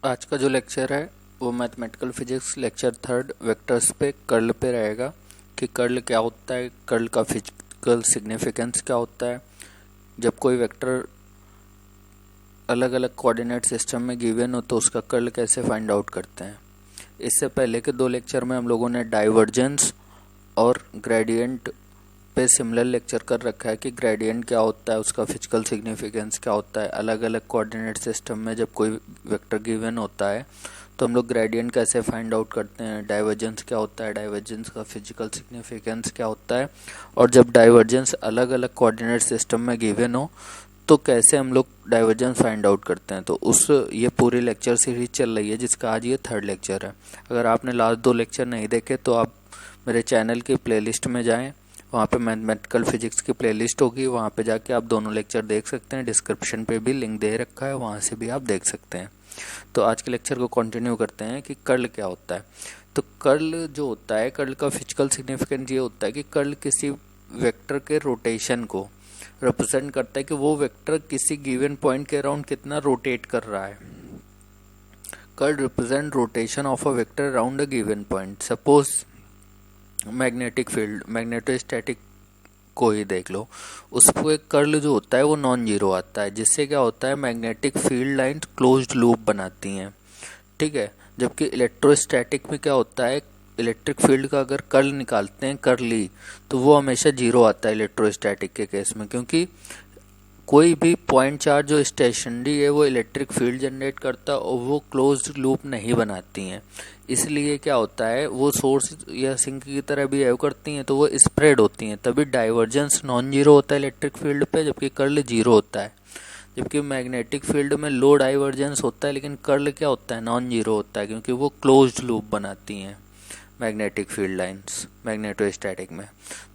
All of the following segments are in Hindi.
आज का जो लेक्चर है वो mathematical physics lecture third vectors पे कर्ल पे रहेगा कि कर्ल क्या होता है, कर्ल का फिजिकल सिग्निफिकेंस क्या होता है, जब कोई वेक्टर अलग अलग कोऑर्डिनेट सिस्टम में गिवन हो तो उसका कर्ल कैसे फाइंड आउट करते हैं। इससे पहले के दो लेक्चर में हम लोगों ने डाइवर्जेंस और ग्रेडियंट पे सिमिलर लेक्चर कर रखा है कि ग्रेडियंट क्या होता है, उसका फिजिकल सिग्निफिकेंस क्या होता है। अलग अलग कोऑर्डिनेट सिस्टम में जब कोई वेक्टर गिवन होता है तो हम लोग ग्रेडियंट कैसे फाइंड आउट करते हैं, डाइवर्जेंस क्या होता है, डाइवर्जेंस का फिजिकल सिग्निफिकेंस क्या होता है, और जब डाइवर्जेंस अलग अलग कोऑर्डिनेट सिस्टम में गिवन हो तो कैसे हम लोग डाइवर्जेंस फाइंड आउट करते हैं। तो उस ये पूरी लेक्चर सीरीज चल रही है जिसका आज ये थर्ड लेक्चर है। अगर आपने लास्ट दो लेक्चर नहीं देखे तो आप मेरे चैनल की प्लेलिस्ट में जाएं, वहाँ पे मैथमेटिकल फिजिक्स की प्लेलिस्ट होगी, वहाँ पे जाके आप दोनों लेक्चर देख सकते हैं। डिस्क्रिप्शन पे भी लिंक दे रखा है, वहाँ से भी आप देख सकते हैं। तो आज के लेक्चर को कंटिन्यू करते हैं कि कर्ल क्या होता है। तो कर्ल जो होता है, कर्ल का फिजिकल सिग्निफिकेंस ये होता है कि कर्ल किसी वेक्टर के रोटेशन को रिप्रेजेंट करता है कि वो वेक्टर किसी गिवन पॉइंट के अराउंड कितना रोटेट कर रहा है। Curl represent rotation of a vector around a given point. Suppose magnetic field, magnetostatic को ही देख लो, उसको एक कर्ल जो होता है वो नॉन जीरो आता है, जिससे क्या होता है magnetic field lines closed loop बनाती हैं, ठीक है। जबकि इलेक्ट्रोस्टैटिक में क्या होता है, इलेक्ट्रिक फील्ड का अगर कर्ल निकालते हैं कर्ली तो वो हमेशा जीरो आता है इलेक्ट्रोस्टैटिक के केस में, क्योंकि कोई भी पॉइंट चार्ज जो स्टेशनरी है वो इलेक्ट्रिक फील्ड जनरेट करता है और वो क्लोज्ड लूप नहीं बनाती हैं। इसलिए क्या होता है, वो सोर्स या सिंक की तरह बिहेव करती हैं तो वो स्प्रेड होती हैं, तभी डाइवर्जेंस नॉन जीरो होता है इलेक्ट्रिक फील्ड पे, जबकि कर्ल जीरो होता है। जबकि मैग्नेटिक फील्ड में लो डाइवर्जेंस होता है लेकिन कर्ल क्या होता है, नॉन जीरो होता है, क्योंकि वो क्लोज्ड लूप बनाती हैं मैग्नेटिक फील्ड लाइंस मैग्नेटोस्टैटिक में।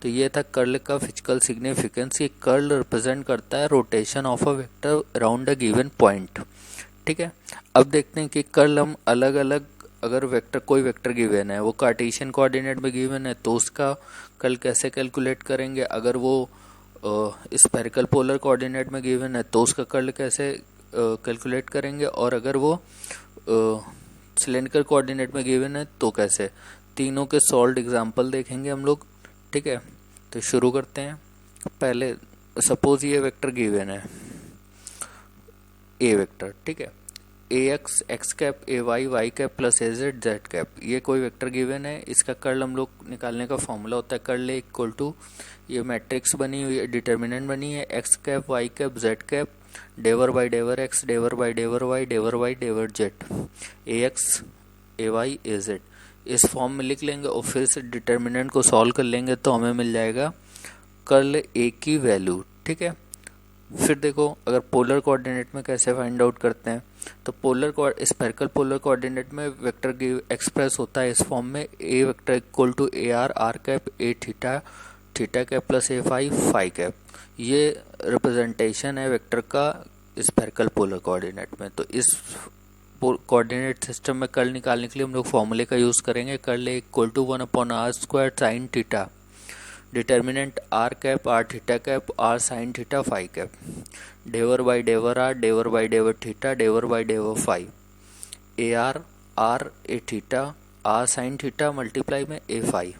तो ये था कर्ल का फिजिकल सिग्निफिकेंस। ये कर्ल रिप्रेजेंट करता है rotation of a vector around a given point, ठीक है। अब देखते हैं कि कर्ल हम अलग अलग, अगर वेक्टर कोई वेक्टर गिवन है वो कार्टेशियन कोऑर्डिनेट में गिवन है तो उसका कर्ल कैसे कैलकुलेट करेंगे। अगर वो स्फेरिकल पोलर कोऑर्डिनेट में गिवन है तो उसका कर्ल कैसे कैलकुलेट करेंगे, और अगर वो सिलेंड्रिकल कोऑर्डिनेट में गिवन है तो कैसे। तीनों के सॉल्व एग्जांपल देखेंगे हम लोग, ठीक है। तो शुरू करते हैं। पहले सपोज ये वेक्टर गिवन है ए वेक्टर, ठीक है, A x x cap A y y cap plus A z z cap, ये कोई वेक्टर गिवन है। इसका कर्ल हम लोग निकालने का फॉर्मूला होता है कर्ल इक्वल टू, ये मैट्रिक्स बनी हुई है, डिटर्मिनेंट बनी है, x cap y cap Z cap डेवर by del x del by del y del by डेवर Z, A x A y A Z इस फॉर्म में लिख लेंगे और फिर से डिटर्मिनेंट को सॉल्व कर लेंगे तो हमें मिल जाएगा कर्ल ए की वैल्यू, ठीक है। फिर देखो अगर पोलर कोऑर्डिनेट में कैसे फाइंड आउट करते हैं, तो पोलर स्फेरिकल पोलर कोऑर्डिनेट में वेक्टर एक्सप्रेस होता है इस फॉर्म में, A vector equal to A r r cap A theta theta cap plus A phi cap. ये रिप्रेजेंटेशन है वेक्टर का स्फेरिकल पोलर कोऑर्डिनेट में। तो इस कोऑर्डिनेट सिस्टम में कर्ल निकालने के लिए हम लोग फॉर्मूले का यूज करेंगे, curl equal to 1/r² sine theta, determinant r cap r theta cap r sine theta phi cap, डेवर by डेवर are डेवर by del theta del by डेवर phi, A are A theta r sine theta multiply में ए फाई,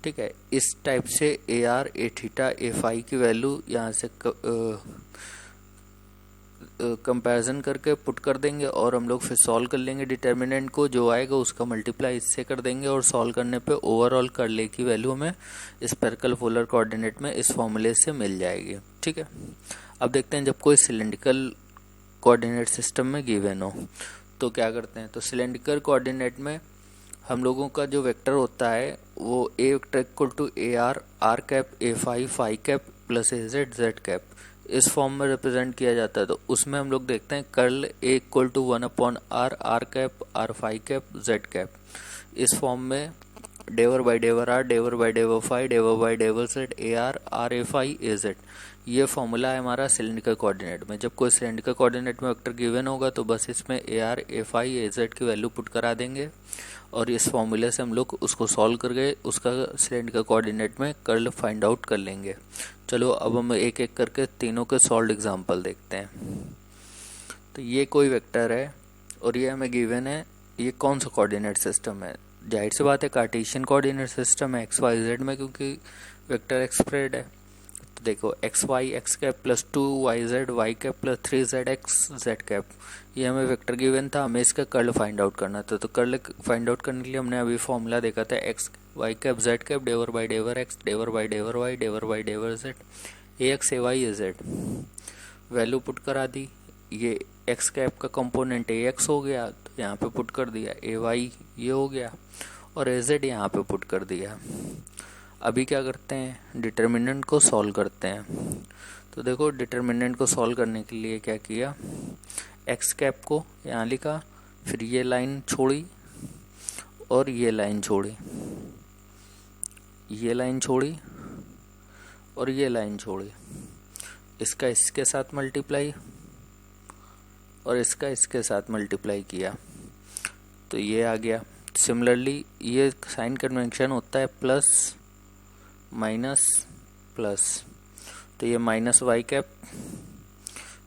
ठीक है। इस टाइप से A are A theta A phi की वैल्यू यहाँ से कंपैरिजन करके पुट कर देंगे और हम लोग फिर सॉल्व कर लेंगे। डिटर्मिनेंट को जो आएगा उसका मल्टीप्लाई इससे कर देंगे और सॉल्व करने पे ओवरऑल कर्ल ए की वैल्यू हमें स्फेरिकल पोलर कोऑर्डिनेट में इस फॉर्मूले से मिल जाएगी, ठीक है। अब देखते हैं जब कोई सिलेंड्रिकल कोऑर्डिनेट सिस्टम में गिवन हो तो क्या करते हैं। तो सिलेंड्रिकल कोऑर्डिनेट में हम लोगों का जो वेक्टर होता है वो A vector equal to A r r cap A phi cap plus A z z cap इस फॉर्म में रिप्रेजेंट किया जाता है। तो उसमें हम लोग देखते हैं curl A equal to 1/r r cap r phi cap Z cap, इस फॉर्म में del by डेवर are डेवर by डेवर phi डेवर by डेवर Z A are A phi A z, ये फॉर्मूला है हमारा सिलेंड्रिकल कोऑर्डिनेट में। जब कोई सिलेंड्रिकल कोऑर्डिनेट में वेक्टर गिवन होगा तो बस इसमें A are A phi A Z की वैल्यू पुट करा देंगे और इस फॉर्मूले से हम लोग उसको सॉल्व करके उसका सिलेंड्रिकल कोऑर्डिनेट में कर्ल फाइंड आउट कर लेंगे। चलो अब हम एक एक करके तीनों के सॉल्व एग्जांपल देखते हैं। तो ये कोई वेक्टर है और ये हमें गिवन है ये कौन सा कोऑर्डिनेट सिस्टम है। जाहिर सी बात है कार्टेशियन कोऑर्डिनेट सिस्टम है एक्स वाई जेड में, क्योंकि वेक्टर एक्स स्प्रेड है। तो देखो X Y X cap plus 2 Y cap plus 3 Z X Z cap, ये हमें वेक्टर गिवन था, हमें इसका कर्ल फाइंड आउट करना था। तो कर्ल फाइंड आउट करने के लिए हमने अभी फॉर्मूला देखा था x y cap Z cap डेवर by del x del by del y del by डेवर Z A x A y A z. Value put करा दी, ये एक्स कैप का कंपोनेंट ए एक्स हो गया तो यहाँ पे पुट कर दिया, ए वाई ये हो गया और ए जेड यहाँ पे पुट कर दिया। अभी क्या करते हैं, डिटर्मिनेंट को सॉल्व करते हैं। तो देखो डिटर्मिनेंट को सॉल्व करने के लिए क्या किया, एक्स कैप को यहाँ लिखा, फिर ये लाइन छोड़ी और ये लाइन छोड़ी, ये लाइन छोड़ी और ये लाइन छोड़ी, इसका इसके साथ मल्टीप्लाई और इसका इसके साथ मल्टीप्लाई किया तो ये आ गया। सिमिलरली ये साइन कन्वेंशन होता है प्लस माइनस प्लस, तो ये माइनस वाई कैप,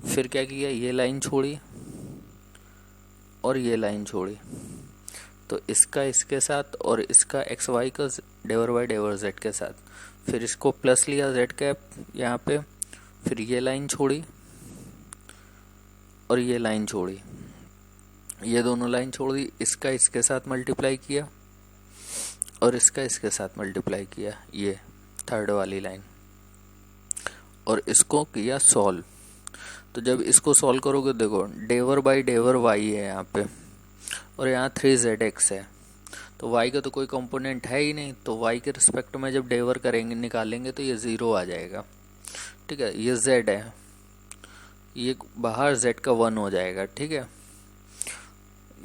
फिर क्या किया, ये लाइन छोड़ी और ये लाइन छोड़ी, तो इसका इसके साथ और इसका एक्स वाई का डेवर बाई डेवर जेड के साथ, फिर इसको प्लस लिया जेड कैप यहाँ पे, फिर ये लाइन छोड़ी और ये लाइन छोड़ी, ये दोनों लाइन छोड़ दी, इसका इसके साथ मल्टीप्लाई किया और इसका इसके साथ मल्टीप्लाई किया, ये थर्ड वाली लाइन, और इसको किया सॉल्व। तो जब इसको सॉल्व करोगे देखो डेवर बाई डेवर वाई है यहाँ पे और यहाँ 3zx है, तो y का तो कोई कंपोनेंट है ही नहीं, तो y के रिस्पेक्ट में जब डेवर करेंगे निकालेंगे तो ये 0 आ जाएगा। ठीक है, ये z है, ये बाहर z का 1 हो जाएगा। ठीक है,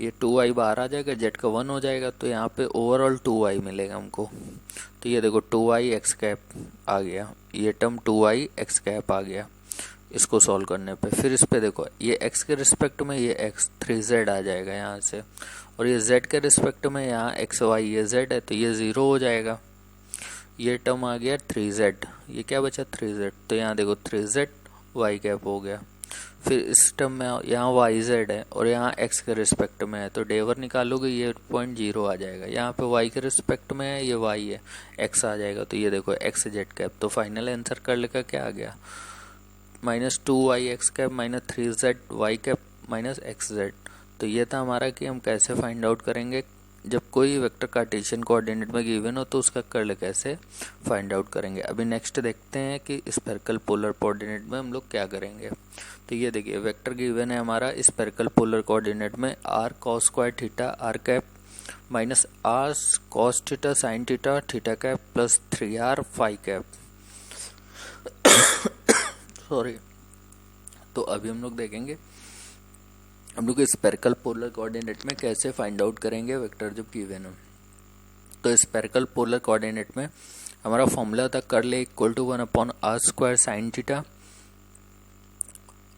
ये 2y बाहर आ जाएगा, z का 1 हो जाएगा, तो यहाँ पे ओवरऑल 2y मिलेगा हमको। तो ये देखो 2y एक्स कैप आ गया, ये टर्म 2y एक्स कैप आ गया इसको सॉल्व करने पे। फिर इस पे देखो ये x के रिस्पेक्ट में ये x 3z आ जाएगा यहाँ से, और ये z के रिस्पेक्ट में यहाँ एक्स वाई ये z है, तो ये 0 हो जाएगा। ये टर्म आ गया 3z, ये क्या बचा 3z, तो यहाँ देखो 3z y कैप हो गया। फिर इस टर्म में यहाँ yz है और यहाँ x के रिस्पेक्ट में है, तो डेवर निकालोगे ये 0.0 आ जाएगा। यहाँ पे y के रिस्पेक्ट में है, ये y है, x आ जाएगा, तो ये देखो x z कैप। तो फाइनल आंसर कर्ल का क्या आ गया, -2y x cap minus 3z y cap minus xz। तो ये था हमारा कि हम कैसे फाइंड आउट करेंगे जब कोई वेक्टर कार्टेशियन कोऑर्डिनेट में गिवन हो तो उसका कर्ल कैसे फाइंड आउट करेंगे। अभी नेक्स्ट देखते हैं कि स्फेरिकल पोलर कोऑर्डिनेट में हम लोग क्या करेंगे। तो ये देखिए वेक्टर गिवन है हमारा स्फेरिकल पोलर कोऑर्डिनेट में r cos square theta r cap minus r cos theta sine theta theta cap plus 3r phi cap. Sorry. तो अभी हम लोग देखेंगे हम लोग स्फेरिकल पोलर कोऑर्डिनेट में कैसे फाइंड आउट करेंगे वेक्टर जब गिवन हो। तो स्फेरिकल पोलर कोऑर्डिनेट में हमारा फॉर्मूला था curl equal to 1/r square sine theta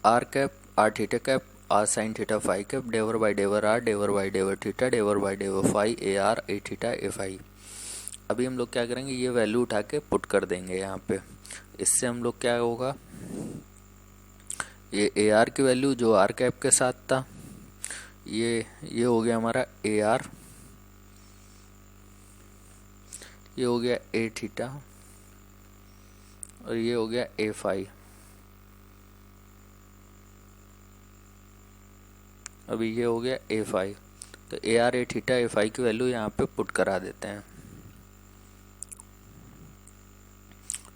r cap r theta cap r sine theta phi cap डेवर by del r del by del theta del by डेवर phi A are A theta A phi. अभी हम लोग क्या करेंगे, ये वैल्यू उठा के पुट कर देंगे यहाँ पे। इससे हम लोग क्या होगा, ये ए आर की वैल्यू जो आर कैप के साथ था ये हो गया हमारा ए आर, ये हो गया ए थीटा और ये हो गया ए फाई। अभी ये हो गया ए फाई, तो A are A theta A phi की वैल्यू यहाँ पे पुट करा देते हैं।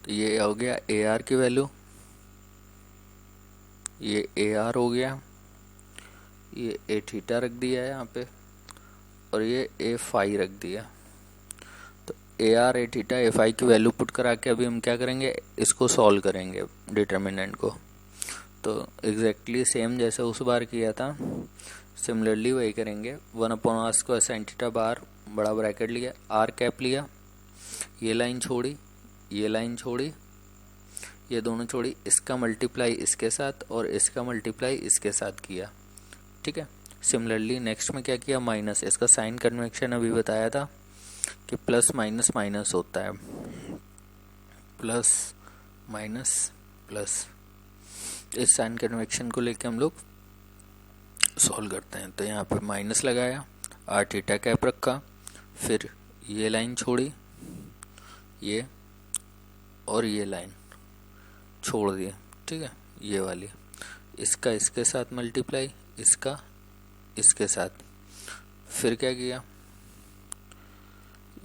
तो ये हो गया ए आर की वैल्यू, ये ए आर हो गया, ये ए थीटा रख दिया है यहाँ पे और ये ए फाई रख दिया। तो A are A theta A phi की वैल्यू पुट करा के अभी हम क्या करेंगे, इसको सॉल्व करेंगे डिटर्मिनेंट को। तो एग्जैक्टली सेम जैसे उस बार किया था सिमिलरली वही करेंगे। 1/r स्क्वायर साइन थीटा बार बड़ा ब्रैकेट लिया, आर कैप लिया, ये लाइन छोड़ी, ये लाइन छोड़ी, ये दोनों छोड़ी, इसका मल्टीप्लाई इसके साथ और इसका मल्टीप्लाई इसके साथ किया। ठीक है, सिमिलरली नेक्स्ट में क्या किया, माइनस, इसका साइन कन्वेंशन अभी बताया था कि प्लस माइनस माइनस होता है, प्लस माइनस प्लस। इस साइन कन्वेंशन को लेके हम लोग सॉल्व करते हैं। तो यहाँ पे माइनस लगाया, आर थीटा कैप रखा, फिर ये लाइन छोड़ी, ये और ये लाइन छोड़ दिए, ठीक है, ये वाली, इसका इसके साथ मल्टीप्लाई, इसका इसके साथ, फिर क्या किया,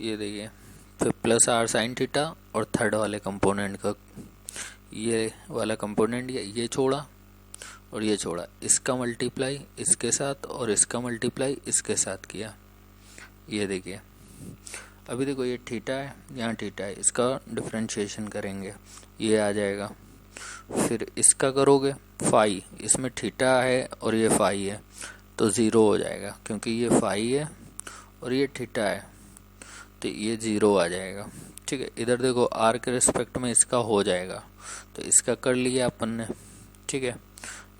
ये देखिए, फिर प्लस आर साइन थीटा और थर्ड वाले कंपोनेंट का ये वाला कंपोनेंट ये छोड़ा और ये छोड़ा, इसका मल्टीप्लाई इसके साथ और इसका मल्टीप्लाई इसके साथ किया। ये देखिए, अभी देखो ये थीटा है, यहाँ थीटा है, इसका डिफरेंशिएशन करेंगे, ये आ जाएगा। फिर इसका करोगे फाई, इसमें थीटा है और ये फाई है तो ज़ीरो हो जाएगा, क्योंकि ये फाई है और ये थीटा है तो ये ज़ीरो आ जाएगा, ठीक है। इधर देखो आर के रिस्पेक्ट में इसका हो जाएगा, तो इसका कर लिया अपन ने, ठीक है।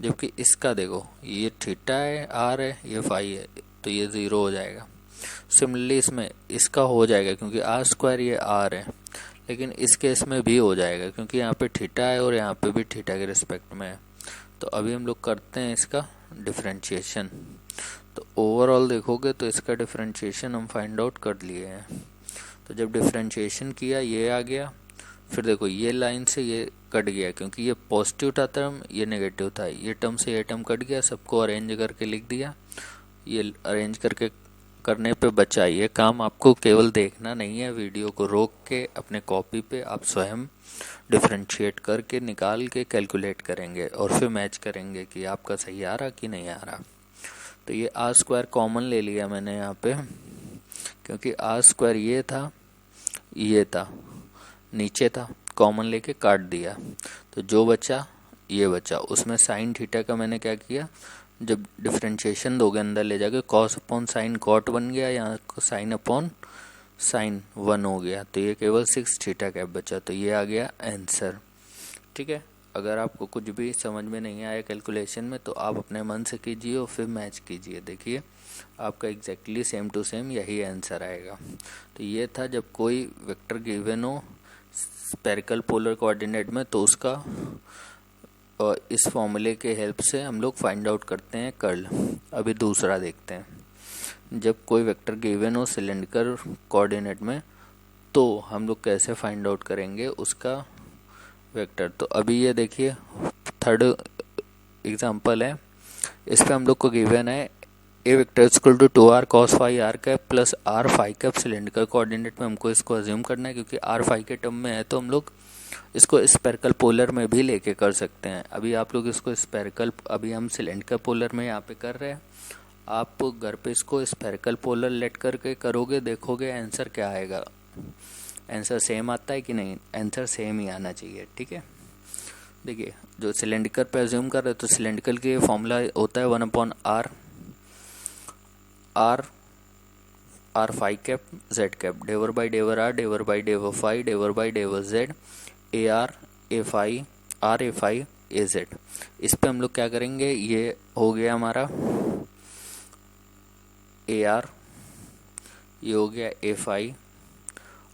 जबकि इसका देखो ये थीटा है, आर है, ये फाई है, तो ये ज़ीरो हो जाएगा। सिमिलरली इसमें इसका हो जाएगा, क्योंकि आर स्क्वायर ये आर है, लेकिन इस केस में भी हो जाएगा क्योंकि यहाँ पे थीटा है और यहाँ पे भी थीटा के रिस्पेक्ट में है। तो अभी हम लोग करते हैं इसका डिफरेंशिएशन। तो ओवरऑल देखोगे तो इसका डिफरेंशिएशन हम फाइंड आउट कर लिए हैं। तो जब डिफरेंशिएशन किया ये आ गया, फिर देखो ये लाइन से ये कट गया, क्योंकि ये पॉजिटिव था टर्म, ये नेगेटिव था, ये टर्म से ये टर्म कट गया, सबको अरेंज करके लिख दिया। ये अरेंज करके करने पे बचा, ये काम आपको केवल देखना नहीं है, वीडियो को रोक के अपने कॉपी पे आप स्वयं डिफरेंशिएट करके निकाल के कैलकुलेट करेंगे और फिर मैच करेंगे कि आपका सही आ रहा कि नहीं आ रहा। तो ये आर स्क्वायर कॉमन ले लिया मैंने यहाँ पे, क्योंकि आर स्क्वायर ये था नीचे था, कॉमन लेके काट दिया, तो जो बचा ये बचा। उसमें साइन थीटा का मैंने क्या किया, जब डिफरेंशिएशन दोगे अंदर ले जाके कॉस अपॉन साइन कॉट बन गया, यहाँ साइन अपॉन साइन 1 हो गया, तो ये केवल 6 थीटा कैप बचा, तो ये आ गया आंसर, ठीक है। अगर आपको कुछ भी समझ में नहीं आया कैलकुलेशन में तो आप अपने मन से कीजिए और फिर मैच कीजिए, देखिए आपका एग्जैक्टली सेम टू सेम यही आंसर आएगा। तो ये था जब कोई वेक्टर गिवन हो स्फेरिकल पोलर कोऑर्डिनेट में, तो उसका इस फॉर्मूले के हेल्प से हम लोग फाइंड आउट करते हैं कर्ल। अभी दूसरा देखते हैं, जब कोई वेक्टर गिवन हो सिलेंडर कोऑर्डिनेट में तो हम लोग कैसे फाइंड आउट करेंगे उसका वेक्टर। तो अभी ये देखिए थर्ड एग्जांपल है, इस पे हम लोग को गिवन है A vector equal to 2r cos phi r cap plus r phi cap cylinder coordinate में हमको इसको अज्यूम करना है, क्योंकि आर फाई के टर्म में है तो हम लोग इसको स्फेरिकल पोलर में भी लेके कर सकते हैं। अभी आप लोग इसको स्फेरिकल, अभी हम सिलेंडर पोलर में यहाँ पे कर रहे हैं, आप घर पे इसको स्फेरिकल पोलर लेट करके करोगे, देखोगे आंसर क्या आएगा। आंसर सेम आता है कि नहीं, आंसर सेम ही आना चाहिए, ठीक है। देखिए जो सिलेंडर पे अज्यूम कर रहे हैं तो सिलेंडर के फॉर्मूला होता है 1/r R phi cap Z cap डेवर by डेवर are डेवर by डेवर phi डेवर by डेवर Z A are A phi R A phi A Z. इस पे हम लोग क्या करेंगे, ये हो गया हमारा ए आर, ये हो गया ए फाई,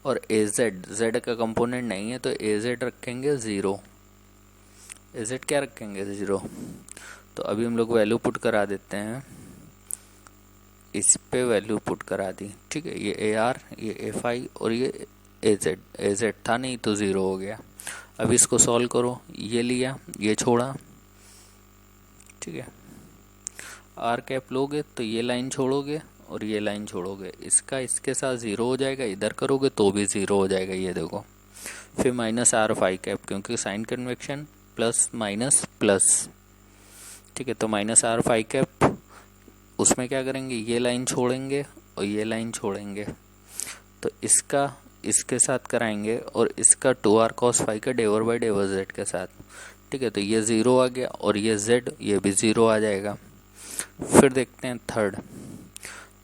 और ए जेड का कंपोनेंट नहीं है तो ए जेड रखेंगे 0, ए जेड क्या रखेंगे 0। तो अभी हम लोग वैल्यू पुट करा देते हैं, इस पे वैल्यू पुट करा दी, ठीक है। ये ए आर, ये ए फाई और ये ए जेड था नहीं तो 0 हो गया। अब इसको सॉल्व करो, ये लिया, ये छोड़ा, ठीक है। आर कैप लोगे तो ये लाइन छोड़ोगे और ये लाइन छोड़ोगे, इसका इसके साथ 0 हो जाएगा, इधर करोगे तो भी 0 हो जाएगा, ये देखो। फिर माइनस आर फाई कैप, क्योंकि sine convection plus minus plus, ठीक है। तो माइनस आर फाई कैप, उसमें क्या करेंगे, ये लाइन छोड़ेंगे और ये लाइन छोड़ेंगे, तो इसका इसके साथ कराएंगे और इसका 2r cos फाई का डेवर बाई डेवर जेड के साथ, ठीक है। तो ये 0 आ गया और ये z ये भी 0 आ जाएगा। फिर देखते हैं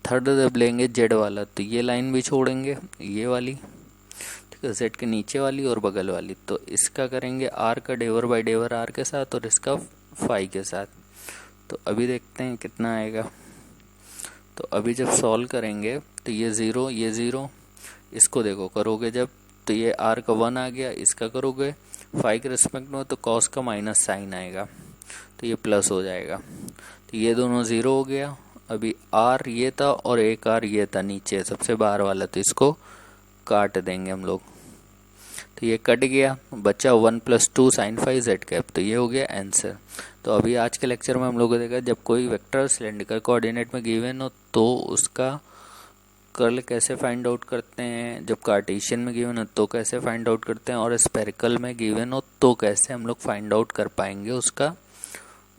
थर्ड जब लेंगे जेड वाला तो ये लाइन भी छोड़ेंगे, ये वाली, ठीक है, जेड के नीचे वाली और बगल वाली, तो इसका करेंगे r का डेवर बाई डेवर r के साथ और इसका फाई के साथ। तो अभी देखते हैं कितना आएगा। तो अभी जब सॉल्व करेंगे तो ये 0, इसको देखो करोगे जब तो ये r का 1 आ गया, इसका करोगे फाई के रिस्पेक्ट में तो कॉस का माइनस साइन आएगा, तो ये प्लस हो जाएगा। तो ये दोनों ज़ीरो हो गया। अभी आर ये था और एक आर ये था नीचे सबसे बाहर वाला, तो इसको काट देंगे हम लोग। तो ये कट गया, बचा 1+2 sin phi z कैप, तो ये हो गया आंसर। तो अभी आज के लेक्चर में हम लोगों को देखा जब कोई वेक्टर सिलेंड्रिकल कोऑर्डिनेट में गिवन हो तो उसका कर्ल कैसे फाइंड आउट करते हैं, जब कार्टेशियन में गिवन हो तो कैसे फाइंड आउट करते हैं, और स्पेरिकल में गिवन हो तो कैसे हम लोग फाइंड आउट कर पाएंगे उसका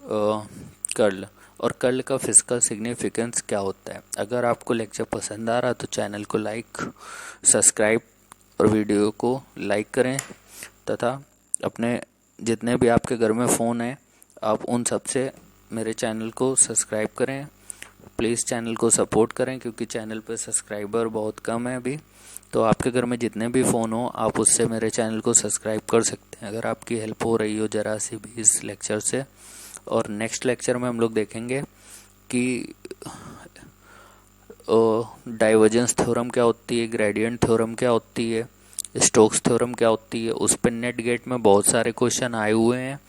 कर्ल, और कर्ल का फिजिकल सिग्निफिकेंस क्या होता है। अगर आपको लेक्चर पसंद आ रहा तो चैनल को लाइक, सब्सक्राइब और वीडियो को लाइक करें, तथा अपने जितने भी आपके घर में फ़ोन है आप उन सब से मेरे चैनल को सब्सक्राइब करें। प्लीज़ चैनल को सपोर्ट करें क्योंकि चैनल पर सब्सक्राइबर बहुत कम है अभी। तो आपके घर में जितने भी फ़ोन हो आप उससे मेरे चैनल को सब्सक्राइब कर सकते हैं अगर आपकी हेल्प हो रही हो ज़रा सी भी इस लेक्चर से। और नेक्स्ट लेक्चर में हम लोग देखेंगे कि डाइवर्जेंस थ्योरम क्या होती है, ग्रेडियंट थ्योरम क्या होती है, स्टोक्स थ्योरम क्या होती है। उस पर नेट गेट में बहुत सारे क्वेश्चन आए हुए हैं,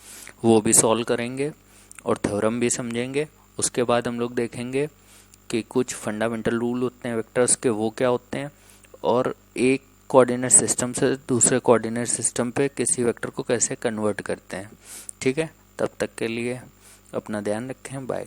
वो भी सॉल्व करेंगे और थ्योरम भी समझेंगे। उसके बाद हम लोग देखेंगे कि कुछ फंडामेंटल रूल होते हैं वेक्टर्स के, वो क्या होते हैं, और एक कोऑर्डिनेट सिस्टम से दूसरे कोऑर्डिनेट सिस्टम पे किसी वेक्टर को कैसे कन्वर्ट करते हैं। ठीक है, तब तक के लिए अपना ध्यान रखें, बाय।